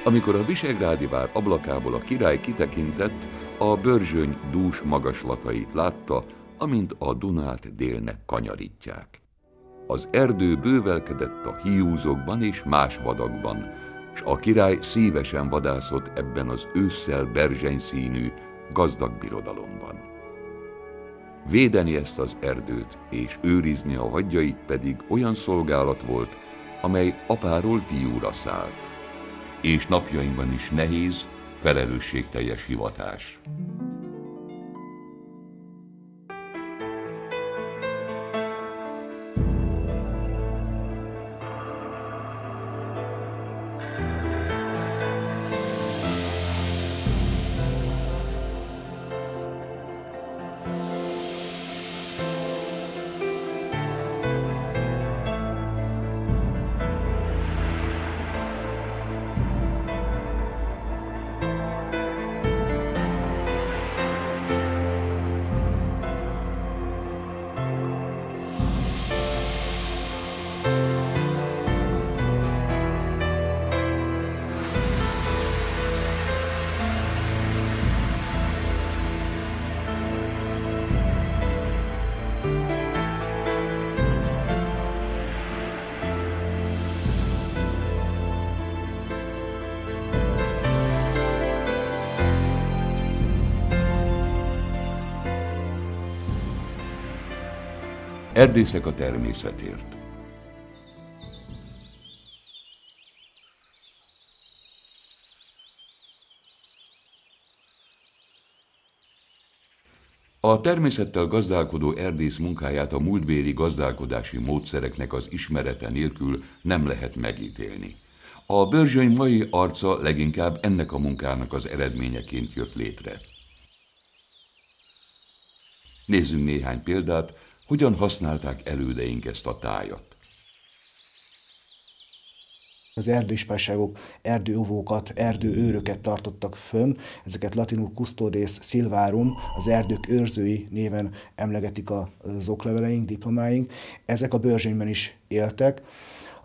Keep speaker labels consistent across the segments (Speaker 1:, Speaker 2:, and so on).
Speaker 1: Amikor a visegrádi vár ablakából a király kitekintett, a Börzsöny dús magaslatait látta, amint a Dunát délnek kanyarítják. Az erdő bővelkedett a hiúzokban és más vadakban, s a király szívesen vadászott ebben az ősszel berzsenyszínű, gazdag birodalomban. Védeni ezt az erdőt és őrizni a vadjait pedig olyan szolgálat volt, amely apáról fiúra szállt, és napjainkban is nehéz, felelősségteljes hivatás. Erdészek a természetért. A természettel gazdálkodó erdész munkáját a múltbéli gazdálkodási módszereknek az ismerete nélkül nem lehet megítélni. A Börzsöny mai arca leginkább ennek a munkának az eredményeként jött létre. Nézzünk néhány példát, hogyan használták elődeink ezt a tájat.
Speaker 2: Az erdőispánságok erdőóvókat, erdőőröket tartottak fönn, ezeket latinul custodes silvarum, az erdők őrzői néven emlegetik az okleveleink, diplomáink. Ezek a Börzsönyben is éltek.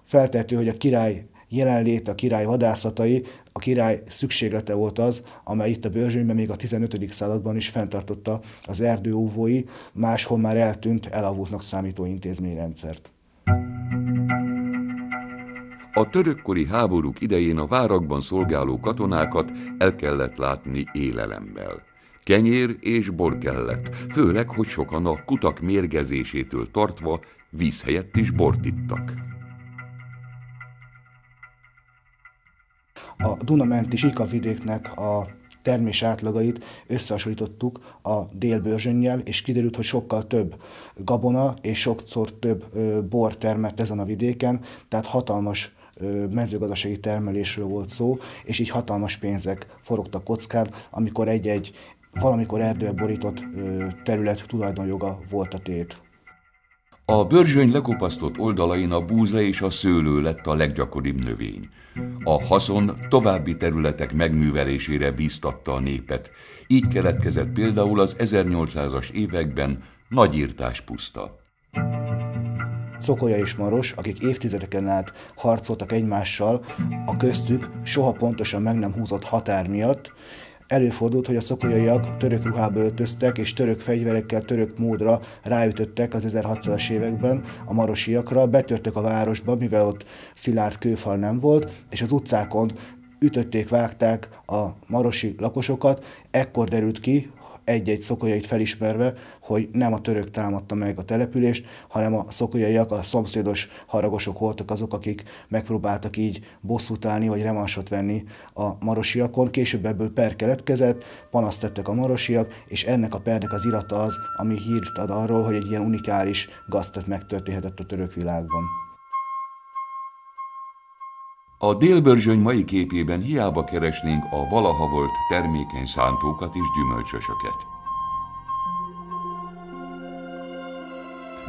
Speaker 2: Feltehető, hogy a király jelenléte, a király vadászatai, a király szükséglete volt az, amely itt a Börzsönyben még a 15. században is fenntartotta az erdőóvói, máshol már eltűnt, elavultnak számító intézményrendszert.
Speaker 1: A törökkori háborúk idején a várakban szolgáló katonákat el kellett látni élelemmel. Kenyér és bor kellett, főleg, hogy sokan a kutak mérgezésétől tartva víz helyett is bort ittak.
Speaker 2: A Duna-menti Zsika-vidéknek a termés átlagait összehasonlítottuk a Dél-Börzsönnyel, és kiderült, hogy sokkal több gabona és sokszor több bor termett ezen a vidéken, tehát hatalmas mezőgazdasági termelésről volt szó, és így hatalmas pénzek forogtak kockán, amikor egy-egy valamikor erdővel borított terület tulajdonjoga volt a tét.
Speaker 1: A Börzsöny lekopasztott oldalain a búza és a szőlő lett a leggyakoribb növény. A haszon további területek megművelésére bíztatta a népet. Így keletkezett például az 1800-as években Nagyirtás puszta.
Speaker 2: Szokolya és Maros, akik évtizedeken át harcoltak egymással, a köztük soha pontosan meg nem húzott határ miatt. Előfordult, hogy a szokolyaiak török ruhába öltöztek, és török fegyverekkel, török módra ráütöttek az 1600-as években a marosiakra, betörtek a városba, mivel ott szilárd kőfal nem volt, és az utcákon ütötték, vágták a marosi lakosokat. Ekkor derült ki, egy-egy szokolyait felismerve, hogy nem a török támadta meg a települést, hanem a szokolyaiak, a szomszédos haragosok voltak azok, akik megpróbáltak így bosszút állni, vagy revansot venni a marosiakon. Később ebből per keletkezett, panaszt tettek a marosiak, és ennek a pernek az irata az, ami hírt ad arról, hogy egy ilyen unikális gaztet megtörténhetett a török világban.
Speaker 1: A Dél-Börzsöny mai képében hiába keresnénk a valaha volt termékeny szántókat és gyümölcsösöket.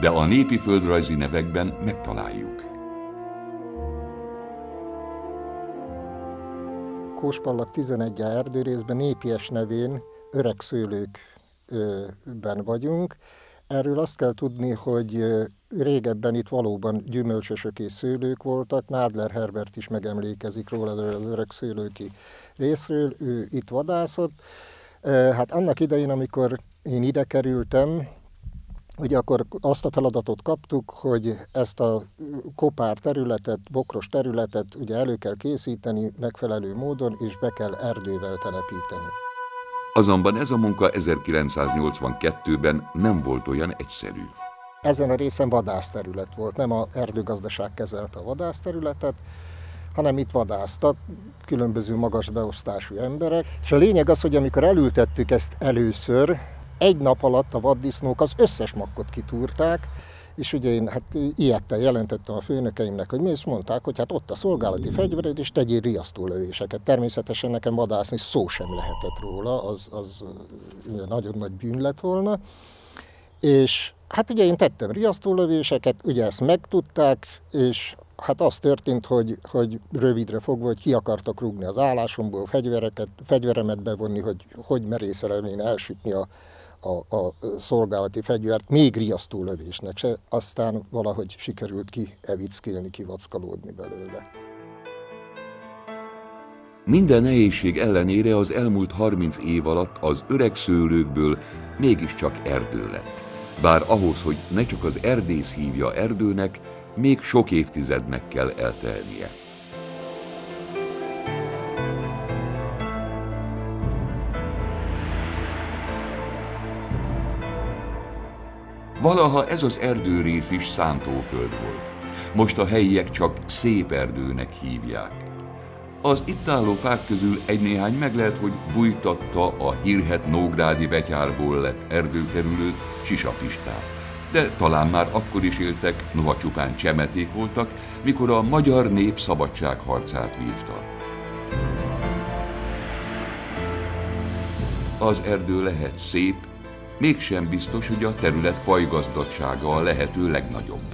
Speaker 1: De a népi földrajzi nevekben megtaláljuk.
Speaker 3: Kóspallak 11 erdőrészben népies nevén öreg szőlőkben vagyunk. Erről azt kell tudni, hogy régebben itt valóban gyümölcsösök és szőlők voltak, Nádler Herbert is megemlékezik róla az öreg szőlőki részről, ő itt vadászott. Hát annak idején, amikor én ide kerültem, ugye akkor azt a feladatot kaptuk, hogy ezt a kopár területet, bokros területet ugye elő kell készíteni megfelelő módon, és be kell erdővel telepíteni.
Speaker 1: Azonban ez a munka 1982-ben nem volt olyan egyszerű.
Speaker 3: Ezen a részen vadászterület volt, nem az erdőgazdaság kezelte a vadászterületet, hanem itt vadásztak különböző magas beosztású emberek. És a lényeg az, hogy amikor elültettük ezt először, egy nap alatt a vaddisznók az összes makkot kitúrták, és ugye én ilyetten jelentettem a főnökeimnek, hogy mi is mondták, hogy hát ott a szolgálati fegyvered, és tegyél riasztólövéseket. Természetesen nekem vadászni szó sem lehetett róla, az nagyon nagy bűn lett volna. És hát ugye én tettem riasztólövéseket, ugye ezt megtudták, és hát az történt, hogy rövidre fogva, hogy ki akartak rúgni az állásomból, fegyveremet bevonni, hogy merészelem én elsütni a szolgálati fegyvert, még riasztólövésnek se, aztán valahogy sikerült kievickélni, kivackalódni belőle.
Speaker 1: Minden nehézség ellenére az elmúlt 30 év alatt az öreg szőlőkből mégiscsak erdő lett. Bár ahhoz, hogy ne csak az erdész hívja erdőnek, még sok évtizednek kell eltelnie. Valaha ez az erdőrész is szántóföld volt. Most a helyiek csak szép erdőnek hívják. Az itt álló fák közül egy-néhány meg lehet, hogy bújtatta a hírhedt nógrádi betyárból lett erdőkerülőt, Sisapistát. De talán már akkor is éltek, noha csupán csemeték voltak, mikor a magyar nép szabadságharcát vívta. Az erdő lehet szép, mégsem biztos, hogy a terület fajgazdagsága a lehető legnagyobb.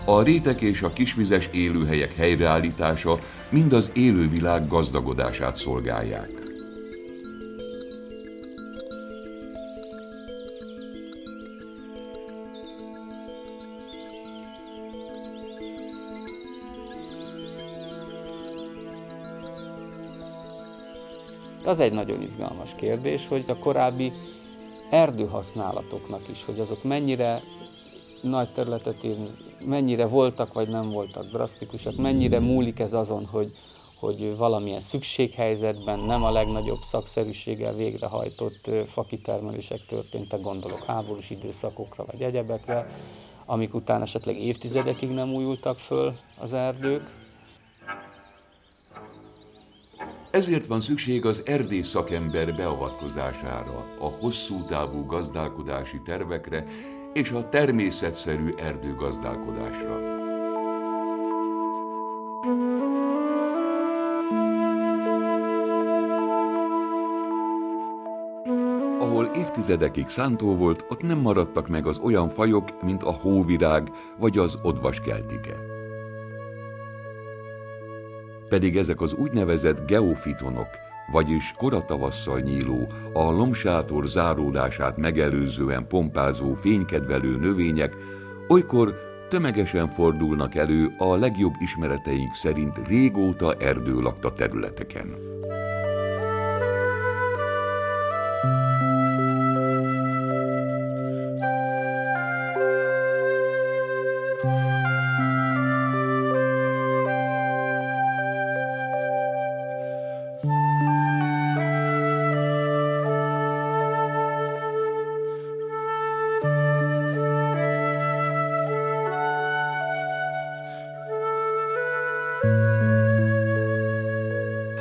Speaker 1: A rétek és a kisvizes élőhelyek helyreállítása mind az élővilág gazdagodását szolgálják.
Speaker 4: Az egy nagyon izgalmas kérdés, hogy a korábbi erdőhasználatoknak is, hogy azok mennyire nagy területet mennyire voltak vagy nem voltak drasztikusak, mennyire múlik ez azon, hogy valamilyen szükséghelyzetben nem a legnagyobb szakszerűséggel végrehajtott fakitermelések történtek, gondolok háborús időszakokra vagy egyebekre, amik után esetleg évtizedekig nem újultak föl az erdők.
Speaker 1: Ezért van szükség az erdész szakember beavatkozására, a hosszú távú gazdálkodási tervekre és a természetszerű erdőgazdálkodásra. Ahol évtizedekig szántó volt, ott nem maradtak meg az olyan fajok, mint a hóvirág vagy az odvaskeltike. Pedig ezek az úgynevezett geofitonok, vagyis koratavasszal nyíló, a lombsátor záródását megelőzően pompázó fénykedvelő növények olykor tömegesen fordulnak elő a legjobb ismereteink szerint régóta erdőlakta területeken.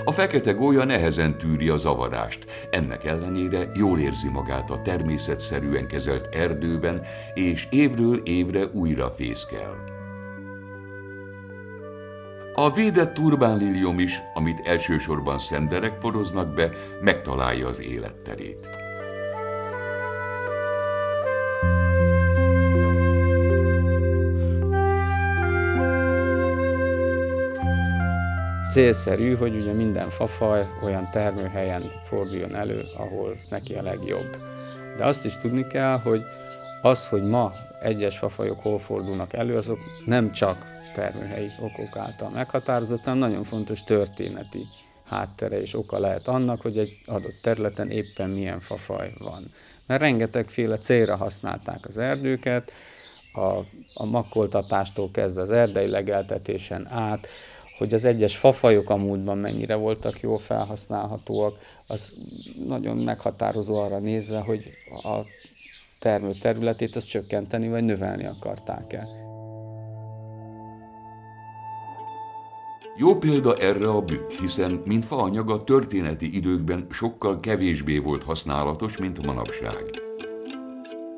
Speaker 1: A fekete gólya nehezen tűri a zavarást, ennek ellenére jól érzi magát a természetszerűen kezelt erdőben, és évről évre újra fészkel. A védett turbánliliom is, amit elsősorban szenderek poroznak be, megtalálja az életterét.
Speaker 4: Célszerű, hogy ugye minden fafaj olyan termőhelyen forduljon elő, ahol neki a legjobb. De azt is tudni kell, hogy Az, hogy ma egyes fafajok hol fordulnak elő, azok nem csak termőhelyi okok által meghatározott, hanem nagyon fontos történeti háttere és oka lehet annak, hogy egy adott területen éppen milyen fafaj van. Mert rengetegféle célra használták az erdőket, a makkoltatástól kezdve az erdei legeltetésen át, hogy az egyes fafajok a múltban mennyire voltak jól felhasználhatóak, az nagyon meghatározó arra nézve, hogy a termő területét azt csökkenteni vagy növelni akarták-e.
Speaker 1: Jó példa erre a bükk, hiszen mint faanyaga történeti időkben sokkal kevésbé volt használatos, mint manapság.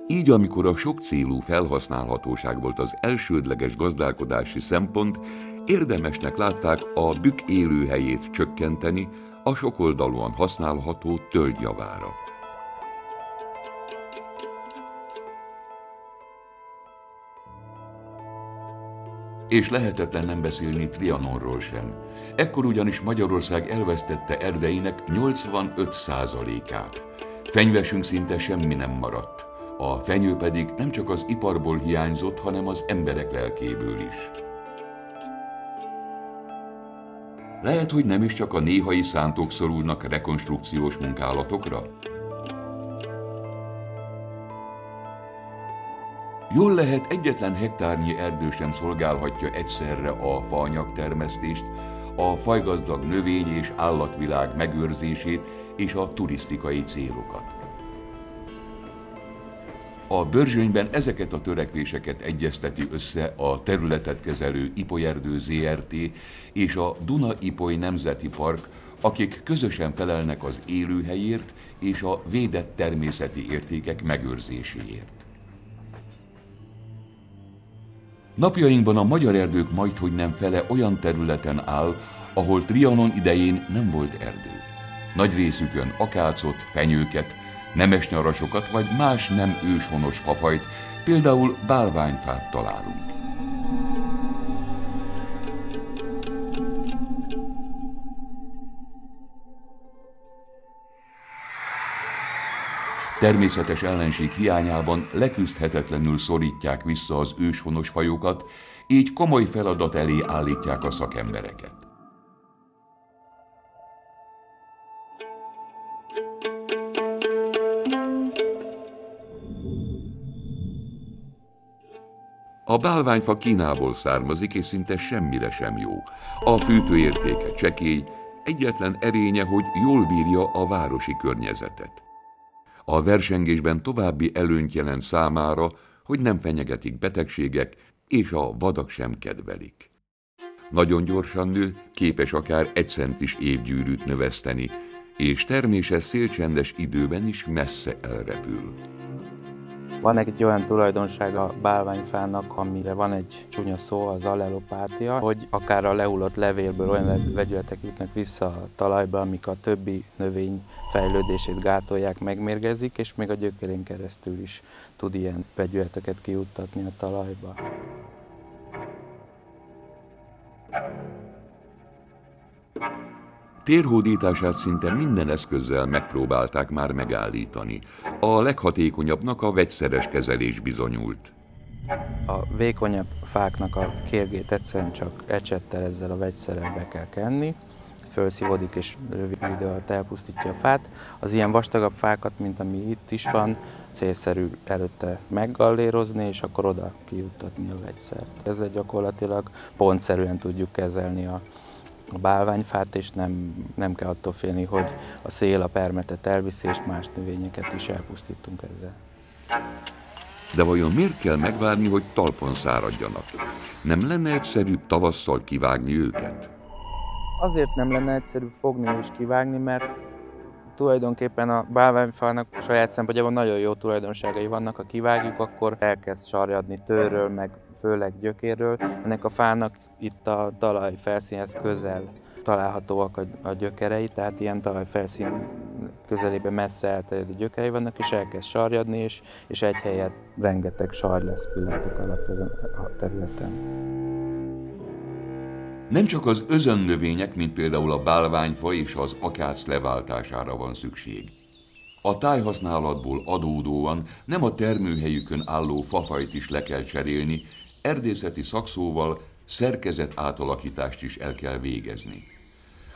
Speaker 1: Így, amikor a sokcélú felhasználhatóság volt az elsődleges gazdálkodási szempont, érdemesnek látták a bükk élőhelyét csökkenteni a sokoldalúan használható tölgy javára. És lehetetlen nem beszélni Trianonról sem. Ekkor ugyanis Magyarország elvesztette erdeinek 85%-át. Fenyvesünk szinte semmi nem maradt. A fenyő pedig nem csak az iparból hiányzott, hanem az emberek lelkéből is. Lehet, hogy nem is csak a néhai szántók szorulnak rekonstrukciós munkálatokra? Jól lehet, egyetlen hektárnyi erdő sem szolgálhatja egyszerre a faanyagtermesztést, a fajgazdag növény- és állatvilág megőrzését és a turisztikai célokat. A Börzsönyben ezeket a törekvéseket egyezteti össze a területet kezelő Ipolyerdő Zrt. És a Duna-Ipoly Nemzeti Park, akik közösen felelnek az élőhelyért és a védett természeti értékek megőrzéséért. Napjainkban a magyar erdők majdhogy nem fele olyan területen áll, ahol Trianon idején nem volt erdő. Nagy részükön akácot, fenyőket, nemesnyarasokat vagy más nem őshonos fafajt, például bálványfát találunk. Természetes ellenség hiányában leküzdhetetlenül szorítják vissza az őshonos fajokat, így komoly feladat elé állítják a szakembereket. A bálványfa Kínából származik, és szinte semmire sem jó. A fűtőértéke csekély, egyetlen erénye, hogy jól bírja a városi környezetet. A versengésben további előnyt jelent számára, hogy nem fenyegetik betegségek, és a vadak sem kedvelik. Nagyon gyorsan nő, képes akár 1 centis évgyűrűt növeszteni, és termése szélcsendes időben is messze elrepül.
Speaker 5: Van egy olyan tulajdonsága a bálványfának, amire van egy csúnya szó, az allelopátia, hogy akár a lehullott levélből olyan vegyületek jutnak vissza a talajba, amik a többi növény fejlődését gátolják, megmérgezik, és még a gyökerén keresztül is tud ilyen vegyületeket kijuttatni a talajba.
Speaker 1: Térhódítását szinte minden eszközzel megpróbálták már megállítani. A leghatékonyabbnak a vegyszeres kezelés bizonyult.
Speaker 5: A vékonyabb fáknak a kérgét egyszerűen csak ecsettel ezzel a vegyszerrel be kell kenni, fölszívódik és rövid idő alatt elpusztítja a fát. Az ilyen vastagabb fákat, mint ami itt is van, célszerű előtte meggallérozni, és akkor oda kijuttatni a vegyszert. Ezzel gyakorlatilag pontszerűen tudjuk kezelni a bálványfát, és nem kell attól félni, hogy a szél a permetet elviszi, és más növényeket is elpusztítunk ezzel.
Speaker 1: De vajon miért kell megvárni, hogy talpon száradjanak? Nem lenne egyszerűbb tavasszal kivágni őket?
Speaker 5: Azért nem lenne egyszerűbb fogni és kivágni, mert tulajdonképpen a bálványfának saját szempontjából nagyon jó tulajdonságai vannak. Ha kivágjuk, akkor elkezd sarjadni tőről, meg főleg gyökérről. Ennek a fának itt a talaj felszínhez közel találhatóak a gyökerei, tehát ilyen talajfelszín közelében messze elterjedő gyökerei vannak, és elkezd sarjadni, és egy helyet rengeteg sarj lesz pillanatok alatt ezen a területen.
Speaker 1: Nem csak az özönnövények, mint például a bálványfa és az akác leváltására van szükség. A tájhasználatból adódóan nem a termőhelyükön álló fafajt is le kell cserélni, erdészeti szakszóval szerkezet átalakítást is el kell végezni.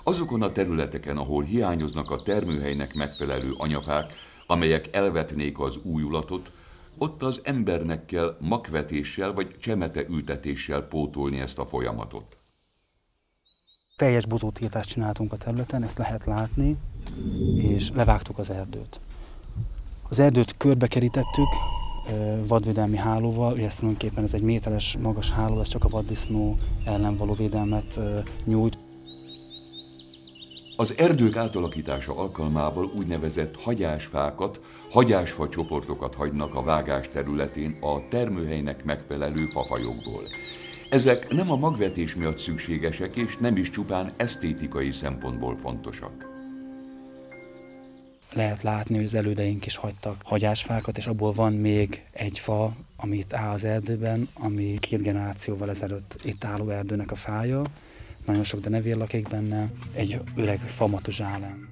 Speaker 1: Azokon a területeken, ahol hiányoznak a termőhelynek megfelelő anyafák, amelyek elvetnék az újulatot, ott az embernek kell makvetéssel vagy csemeteültetéssel pótolni ezt a folyamatot.
Speaker 6: Teljes bozótiltást csináltunk a területen, ezt lehet látni, és levágtuk az erdőt. Az erdőt körbekerítettük vadvédelmi hálóval, ugye ez tulajdonképpen ez egy méteres magas háló, ez csak a vaddisznó ellen való védelmet nyújt.
Speaker 1: Az erdők átalakítása alkalmával úgynevezett hagyásfákat, hagyásfa csoportokat hagynak a vágás területén a termőhelynek megfelelő fafajokból. Ezek nem a magvetés miatt szükségesek, és nem is csupán esztétikai szempontból fontosak.
Speaker 6: Lehet látni, hogy az elődeink is hagytak hagyásfákat, és abból van még egy fa, amit áll az erdőben, ami 2 generációval ezelőtt itt álló erdőnek a fája. Nagyon sok denevér lakik benne, egy öreg famatuzsálem.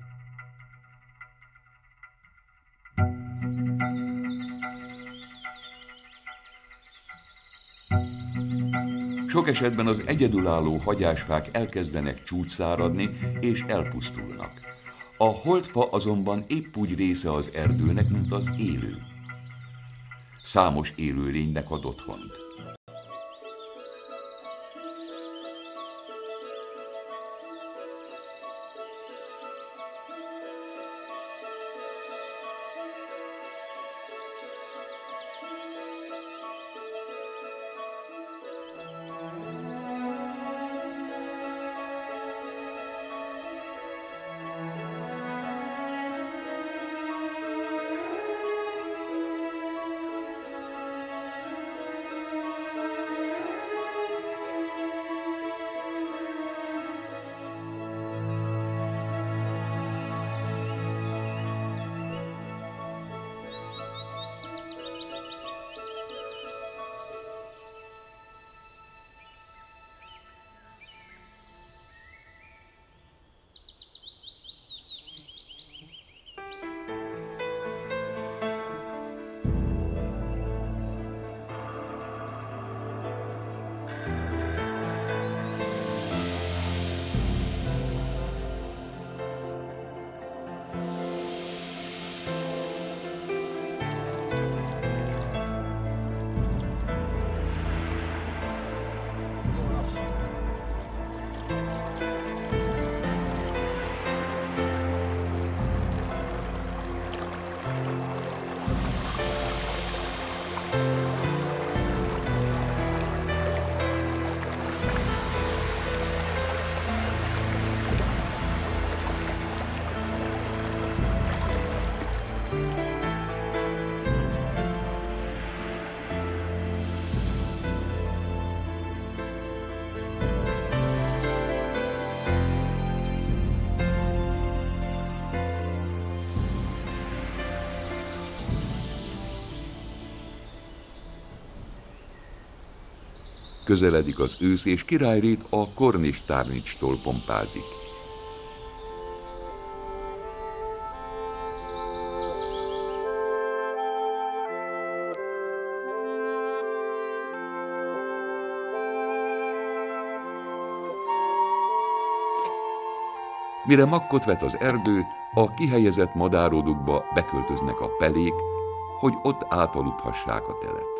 Speaker 1: Sok esetben az egyedülálló hagyásfák elkezdenek csúcsszáradni és elpusztulnak. A holdfa azonban épp úgy része az erdőnek, mint az élő. Számos élőlénynek ad otthont. Közeledik az ősz, és Királyrét a Kornis-Tárnicstól pompázik. Mire makkot vet az erdő, a kihelyezett madárodukba beköltöznek a pelék, hogy ott átaludhassák a telet.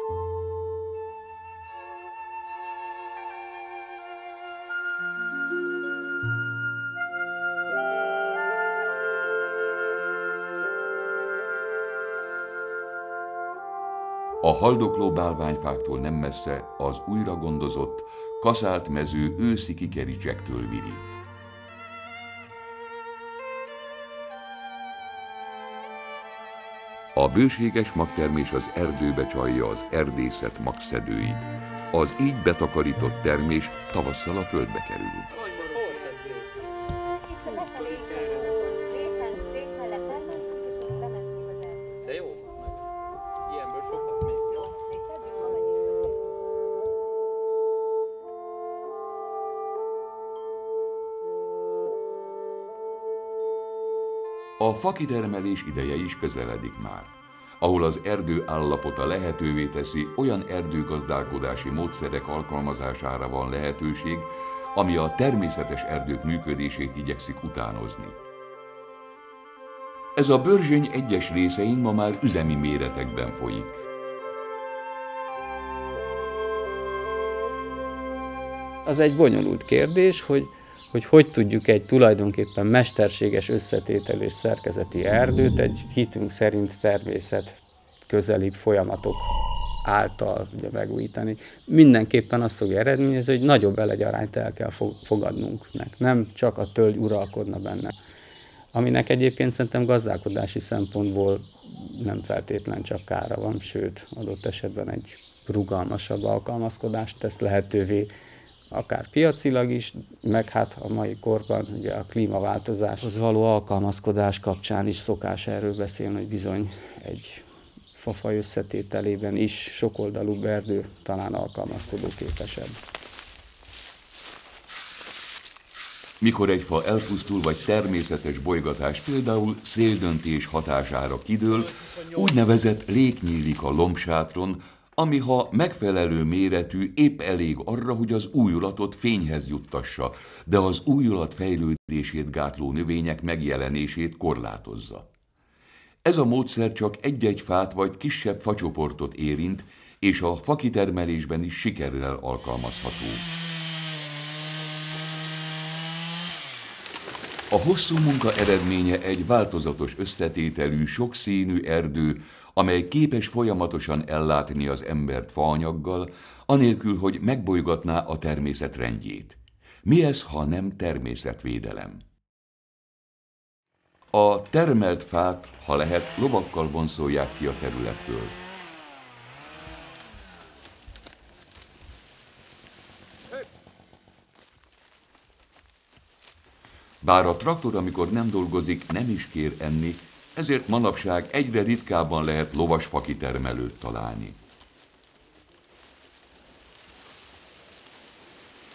Speaker 1: A haldokló bálványfáktól nem messze az újra gondozott, kaszált mező őszi kikericsektől virít. A bőséges magtermés az erdőbe csalja az erdészet magszedőit. Az így betakarított termés tavasszal a földbe kerül. A fakitermelés ideje is közeledik már, ahol az erdő állapota lehetővé teszi, olyan erdőgazdálkodási módszerek alkalmazására van lehetőség, ami a természetes erdők működését igyekszik utánozni. Ez a Börzsöny egyes részein ma már üzemi méretekben folyik.
Speaker 4: Az egy bonyolult kérdés, hogy tudjuk egy tulajdonképpen mesterséges összetételű és szerkezeti erdőt egy hitünk szerint természet közelibb folyamatok által ugye megújítani. Mindenképpen azt fogja eredményezni, hogy nagyobb elegyarányt el kell fogadnunk. Nem csak a tölgy uralkodna benne. Aminek egyébként szerintem gazdálkodási szempontból nem feltétlen csak kára van, sőt, adott esetben egy rugalmasabb alkalmazkodást tesz lehetővé, akár piacilag is, meg hát a mai korban ugye a klímaváltozáshoz való alkalmazkodás kapcsán is szokás erről beszélni, hogy bizony egy fafaj összetételében is sokoldalú erdő talán alkalmazkodóképesebb.
Speaker 1: Mikor egy fa elpusztul vagy természetes bolygatás, például széldöntés hatására kidől, úgynevezett rék nyílik a lombsátron, ami ha megfelelő méretű, épp elég arra, hogy az újulatot fényhez juttassa, de az újulat fejlődését gátló növények megjelenését korlátozza. Ez a módszer csak egy-egy fát vagy kisebb facsoportot érint, és a fakitermelésben is sikerrel alkalmazható. A hosszú munka eredménye egy változatos összetételű, sokszínű erdő, amely képes folyamatosan ellátni az embert faanyaggal, anélkül, hogy megbolygatná a természet rendjét. Mi ez, ha nem természetvédelem? A termelt fát, ha lehet, lovakkal vonszolják ki a területről. Bár a traktor, amikor nem dolgozik, nem is kér enni, ezért manapság egyre ritkábban lehet lovas fakitermelőt találni.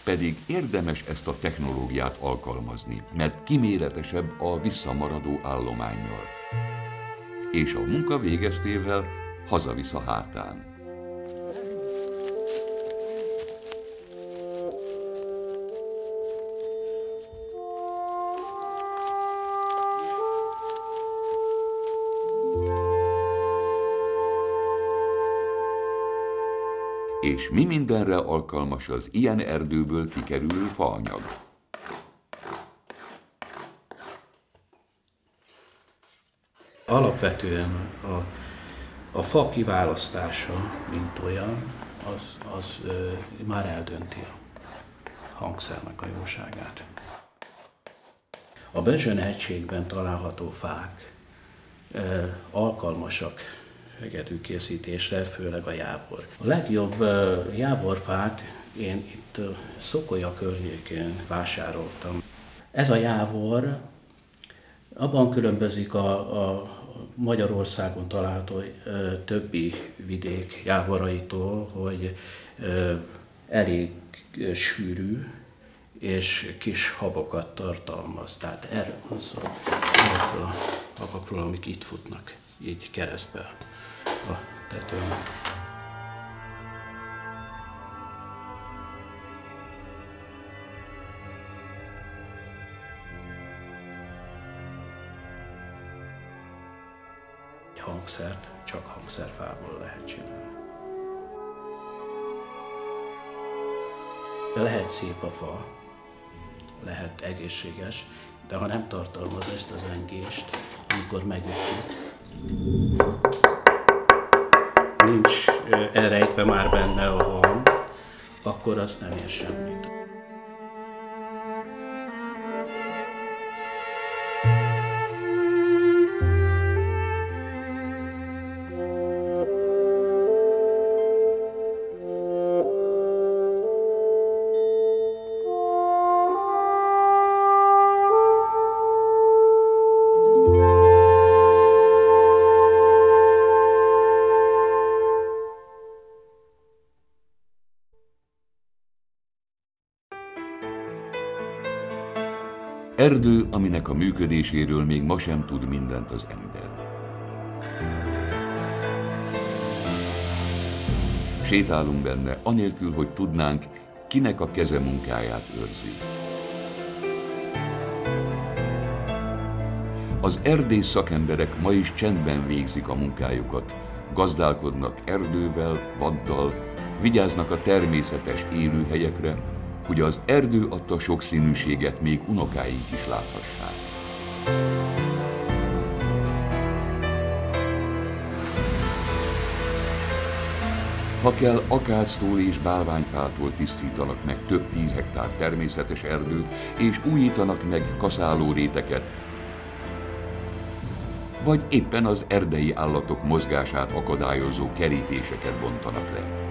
Speaker 1: Pedig érdemes ezt a technológiát alkalmazni, mert kiméletesebb a visszamaradó állománnyal. És a munka végeztével hazavisz a hátán. És mi mindenre alkalmas az ilyen erdőből kikerülő faanyag?
Speaker 7: Alapvetően a fa kiválasztása, mint olyan, az már eldönti a hangszernek a jóságát. A Börzsöny hegységben található fák alkalmasak hegedűkészítésre, főleg a jávor. A legjobb jávorfát én itt Szokolya környékén vásároltam. Ez a jávor abban különbözik a Magyarországon található többi vidék jávoraitól, hogy elég sűrű és kis habokat tartalmaz. Tehát erről van szó, a habakról, amik itt futnak, így keresztbe a tetőn. Egy hangszert csak hangszerfából lehet csinálni. Lehet szép a fa, lehet egészséges, de ha nem tartalmaz ezt az engést, amikor megütjük, nincs elrejtve már benne a hang, akkor az nem ér semmit.
Speaker 1: Erdő, aminek a működéséről még ma sem tud mindent az ember. Sétálunk benne, anélkül, hogy tudnánk, kinek a keze munkáját őrzi. Az erdész szakemberek ma is csendben végzik a munkájukat, gazdálkodnak erdővel, vaddal, vigyáznak a természetes élőhelyekre, hogy az erdő adta sokszínűséget még unokáink is láthassák. Ha kell, akáctól és bálványfától tisztítanak meg több 10 hektár természetes erdőt, és újítanak meg kaszálóréteket, vagy éppen az erdei állatok mozgását akadályozó kerítéseket bontanak le.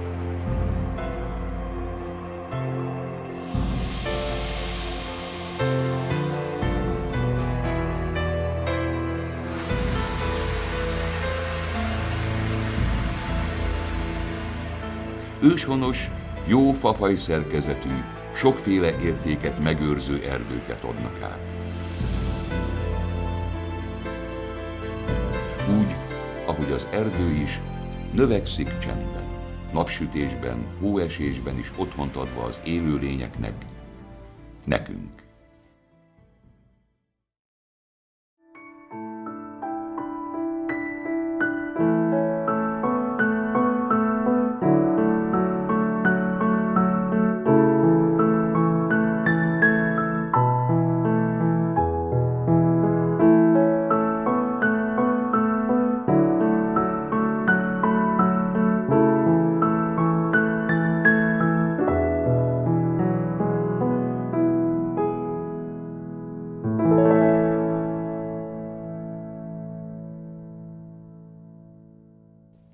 Speaker 1: Őshonos, jó fafaj szerkezetű, sokféle értéket megőrző erdőket adnak át. Úgy, ahogy az erdő is, növekszik csendben, napsütésben, hóesésben is otthont adva az élőlényeknek, nekünk.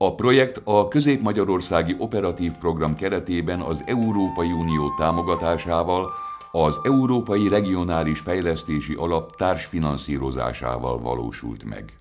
Speaker 1: A projekt a Közép-Magyarországi Operatív Program keretében az Európai Unió támogatásával, az Európai Regionális Fejlesztési Alap társfinanszírozásával valósult meg.